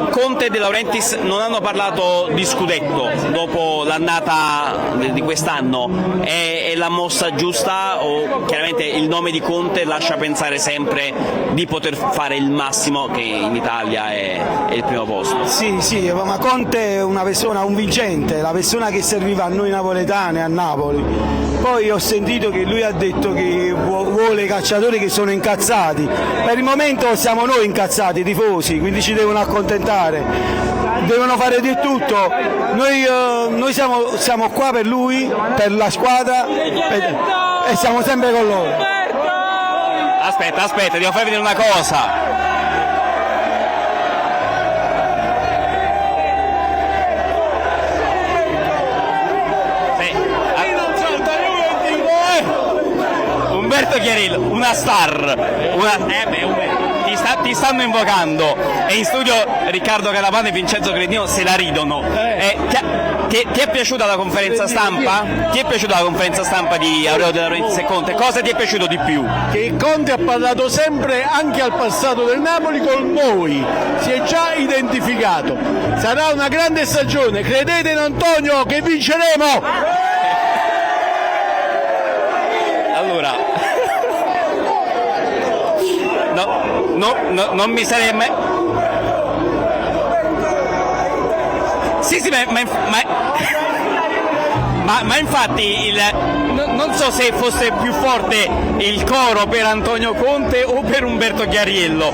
Conte e De Laurentiis non hanno parlato di scudetto dopo l'annata di quest'anno. È la mossa giusta o chiaramente il nome di Conte lascia pensare sempre di poter fare il massimo, che in Italia è il primo posto? Sì, ma Conte è una persona, un vincente, la persona che serviva a noi napoletani a Napoli. Poi ho sentito che lui ha detto che vuole i calciatori che sono incazzati. Per il momento siamo noi incazzati, i tifosi, quindi ci devono accontentare, devono fare di tutto. Noi siamo qua per lui, per la squadra e siamo sempre con loro. Aspetta, devo far vedere una cosa. Umberto Chiarillo, una star, ti stanno invocando, e in studio Riccardo Calapane e Vincenzo Cretino se la ridono. Ti è piaciuta la conferenza stampa? Ti è piaciuta la conferenza stampa di Aurelio De Laurentiis e Conte? Cosa ti è piaciuto di più? Che Conte ha parlato sempre anche al passato del Napoli con noi, si è già identificato. Sarà una grande stagione, credete in Antonio che vinceremo! Allora, non mi sarei mai... Sì, ma infatti non so se fosse più forte il coro per Antonio Conte o per Umberto Chiarillo.